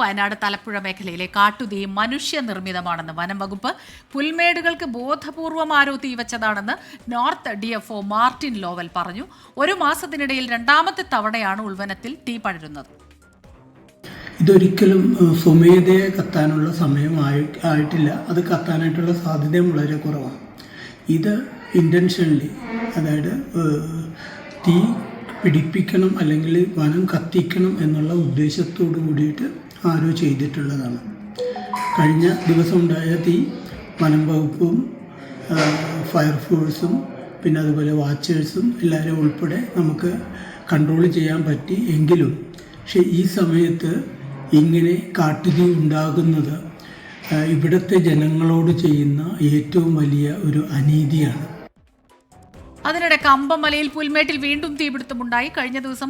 വയനാട് തലപ്പുഴ മേഖലയിലെ കാട്ടുതീ മനുഷ്യനിർമ്മിതമാണെന്ന് വനം വകുപ്പ്. പുൽമേടുകൾക്ക് ബോധപൂർവം ആരോ തീവച്ചതാണെന്ന് നോർത്ത് DFO മാർട്ടിൻ ലോവൽ പറഞ്ഞു. ഒരു മാസത്തിനിടയിൽ രണ്ടാമത്തെ തവണയാണ് ഉൾവനത്തിൽ തീ പടരുന്നത്. ഇതൊരിക്കലും സ്വമേധയെ കത്താനുള്ള സമയം ആയിട്ടില്ല. അത് കത്താനായിട്ടുള്ള സാധ്യതയും വളരെ കുറവാണ്. ഇത് ഇൻറ്റൻഷനലി, അതായത് തീ പിടിപ്പിക്കണം അല്ലെങ്കിൽ വനം കത്തിക്കണം എന്നുള്ള ഉദ്ദേശത്തോടു കൂടിയിട്ട് ആരോ ചെയ്തിട്ടുള്ളതാണ്. കഴിഞ്ഞ ദിവസം ഉണ്ടായ തീ വനം വകുപ്പും ഫയർഫോഴ്സും പിന്നെ അതുപോലെ വാച്ചേഴ്സും എല്ലാവരും ഉൾപ്പെടെ നമുക്ക് കൺട്രോൾ ചെയ്യാൻ പറ്റി. എങ്കിലും പക്ഷേ ഈ സമയത്ത് ഇങ്ങനെ കാട്ടുതീ ഉണ്ടാകുന്നത് ഇവിടുത്തെ ജനങ്ങളോട് ചെയ്യുന്ന ഏറ്റവും വലിയ ഒരു അനീതിയാണ്. അതിനിടെ കമ്പമലയിൽ പുൽമേട്ടിൽ വീണ്ടും തീപിടുത്തമുണ്ടായി. കഴിഞ്ഞ ദിവസം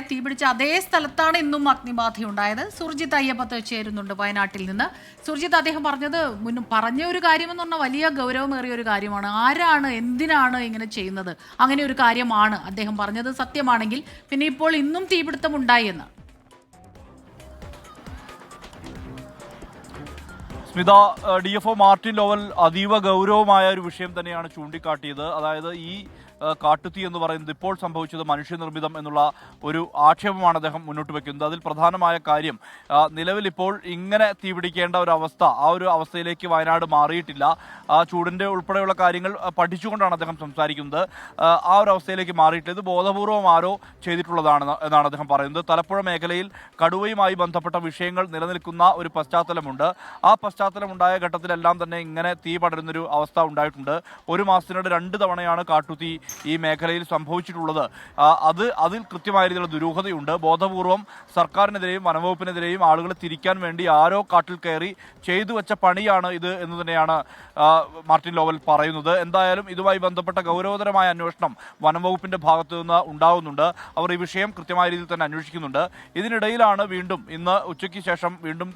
തീപിടിച്ച അതേ സ്ഥലത്താണ് ഇന്നും അഗ്നിബാധയുണ്ടായത്. സുർജിത്ത് അയ്യപ്പത്ത് ചേരുന്നുണ്ട് വയനാട്ടിൽ നിന്ന്. സുർജിത്ത്, അദ്ദേഹം പറഞ്ഞ ഒരു കാര്യമെന്ന് പറഞ്ഞാൽ വലിയ ഗൗരവമേറിയ ഒരു കാര്യമാണ്. ആരാണ്, എന്തിനാണ് ഇങ്ങനെ ചെയ്യുന്നത്? അങ്ങനെ ഒരു കാര്യമാണ് അദ്ദേഹം പറഞ്ഞത് സത്യമാണെങ്കിൽ പിന്നെ ഇപ്പോൾ ഇന്നും തീപിടുത്തമുണ്ടായി എന്ന്. സ്മിത, DFO മാർട്ടിൻ ലോവൽ അതീവ ഗൗരവമായ ഒരു വിഷയം തന്നെയാണ് ചൂണ്ടിക്കാട്ടിയത്. അതായത് ഈ കാട്ടുതീ എന്ന് പറയുന്നത് ഇപ്പോൾ സംഭവിച്ചത് മനുഷ്യനിർമ്മിതം എന്നുള്ള ഒരു ആക്ഷേപമാണ് അദ്ദേഹം മുന്നോട്ട് വയ്ക്കുന്നത്. അതിൽ പ്രധാനമായ കാര്യം, നിലവിൽ ഇപ്പോൾ ഇങ്ങനെ തീപിടിക്കേണ്ട ഒരു അവസ്ഥ, ആ ഒരു അവസ്ഥയിലേക്ക് വയനാട് മാറിയിട്ടില്ല. ആ ചൂടിൻ്റെ ഉൾപ്പെടെയുള്ള കാര്യങ്ങൾ പഠിച്ചുകൊണ്ടാണ് അദ്ദേഹം സംസാരിക്കുന്നത്. ആ ഒരു അവസ്ഥയിലേക്ക് മാറിയിട്ടില്ല. ഇത് ബോധപൂർവം ആരോ ചെയ്തിട്ടുള്ളതാണ് എന്നാണ് അദ്ദേഹം പറയുന്നത്. തലപ്പുഴ മേഖലയിൽ കടുവയുമായി ബന്ധപ്പെട്ട വിഷയങ്ങൾ നിലനിൽക്കുന്ന ഒരു പശ്ചാത്തലമുണ്ട്. ആ പശ്ചാത്തലമുണ്ടായ ഘട്ടത്തിലെല്ലാം തന്നെ ഇങ്ങനെ തീ പടരുന്നൊരു അവസ്ഥ ഉണ്ടായിട്ടുണ്ട്. ഒരു മാസത്തിനിടെ 2 തവണയാണ് കാട്ടുതീ ഈ മേഖലയിൽ സംഭവിച്ചിട്ടുള്ളത്. അതിൽ കൃത്യമായ രീതിയിലുള്ള ദുരൂഹതയുണ്ട്. ബോധപൂർവം സർക്കാരിനെതിരെയും വനംവകുപ്പിനെതിരെയും ആളുകളെ തിരിക്കാൻ വേണ്ടി ആരോ കാട്ടിൽ കയറി ചെയ്തു വെച്ച പണിയാണ് ഇത് എന്ന് തന്നെയാണ് മാർട്ടിൻ ലോവൽ പറയുന്നത്. എന്തായാലും ഇതുമായി ബന്ധപ്പെട്ട ഗൗരവതരമായ അന്വേഷണം വനംവകുപ്പിന്റെ ഭാഗത്തു നിന്ന് ഉണ്ടാകുന്നുണ്ട്. അവർ ഈ വിഷയം കൃത്യമായ രീതിയിൽ തന്നെ അന്വേഷിക്കുന്നുണ്ട്. ഇതിനിടയിലാണ് വീണ്ടും ഇന്ന് ഉച്ചയ്ക്ക് ശേഷം വീണ്ടും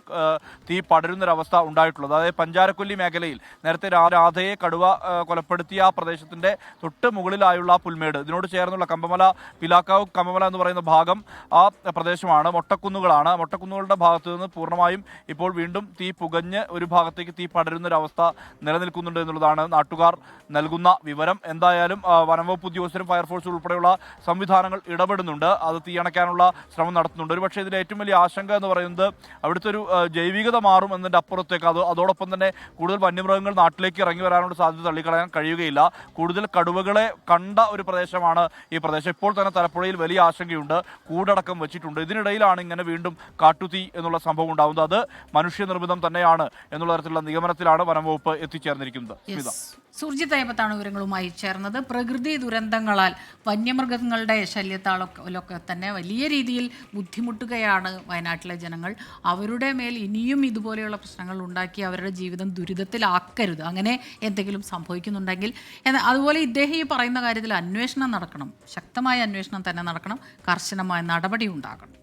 തീ പടരുന്നൊരവസ്ഥ ഉണ്ടായിട്ടുള്ളത്. അതായത് പഞ്ചാരക്കൊല്ലി മേഖലയിൽ നേരത്തെ രാധയെ കടുവ കൊലപ്പെടുത്തിയ ആ പ്രദേശത്തിന്റെ തൊട്ട് മുകളിലായുള്ള പുൽമേട്, ഇതിനോട് ചേർന്നുള്ള കമ്പമല, പിലാക്കാവ് കമ്പമല എന്ന് പറയുന്ന ഭാഗം ആ പ്രദേശമാണ്. മൊട്ടക്കുന്നുകളാണ്. മൊട്ടക്കുന്നുകളുടെ ഭാഗത്തു നിന്ന് പൂർണ്ണമായും ഇപ്പോൾ വീണ്ടും തീ പുകഞ്ഞ് ഒരു ഭാഗത്തേക്ക് തീ പടരുന്നൊരവസ്ഥ നിലനിൽക്കുന്നുണ്ട് എന്നുള്ളതാണ് നാട്ടുകാർ നൽകുന്ന വിവരം. എന്തായാലും വനംവകുപ്പ് ഉദ്യോഗസ്ഥരും ഫയർഫോഴ്സും ഉൾപ്പെടെയുള്ള സംവിധാനങ്ങൾ ഇടപെടുന്നുണ്ട്. അത് തീയണയ്ക്കാനുള്ള ശ്രമം നടത്തുന്നുണ്ട്. ഒരുപക്ഷെ ഇതിലെ ഏറ്റവും വലിയ ആശങ്ക എന്ന് പറയുന്നത് അവിടുത്തെ ഒരു ജൈവികത മാറും എന്നതിൻ്റെ അപ്പുറത്തേക്ക് അതോടൊപ്പം തന്നെ കൂടുതൽ വന്യമൃഗങ്ങൾ നാട്ടിലേക്ക് ഇറങ്ങി വരാനുള്ള സാധ്യത തള്ളിക്കളയാൻ കഴിയുകയില്ല. കൂടുതൽ കടുവകളെ കണ്ട ഒരു പ്രദേശമാണ് ഈ പ്രദേശം. ഇപ്പോൾ തന്നെ തലപ്പുഴയിൽ വലിയ ആശങ്കയുണ്ട്. കൂടടക്കം വെച്ചിട്ടുണ്ട്. ഇതിനിടയിലാണ് ഇങ്ങനെ വീണ്ടും കാട്ടുതീ എന്നുള്ള സംഭവം ഉണ്ടാകുന്നത്. അത് മനുഷ്യനിർമ്മിതം തന്നെയാണ് എന്നുള്ള തരത്തിലുള്ള നിഗമനത്തിലാണ് വനംവകുപ്പ് എത്തിച്ചേർന്നിരിക്കുന്നത്. സുർജിത്ത് അയ്യപ്പത്താണ് വിവരങ്ങളുമായി ചേർന്നത്. പ്രകൃതി ദുരന്തങ്ങളാൽ വന്യമൃഗങ്ങളുടെ ശല്യത്താലൊക്കെ തന്നെ വലിയ രീതിയിൽ ബുദ്ധിമുട്ടുകയാണ് വയനാട്ടിലെ ജനങ്ങൾ. അവരുടെ മേൽ ഇനിയും ഇതുപോലെയുള്ള പ്രശ്നങ്ങൾ ഉണ്ടാക്കി അവരുടെ ജീവിതം ദുരിതത്തിലാക്കരുത്. അങ്ങനെ എന്തെങ്കിലും സംഭവിക്കുന്നുണ്ടെങ്കിൽ അതുപോലെ ഇദ്ദേഹം ഈ പറയുന്ന കാര്യത്തിൽ അന്വേഷണം നടക്കണം. ശക്തമായ അന്വേഷണം തന്നെ നടക്കണം. കർശനമായ നടപടി ഉണ്ടാകണം.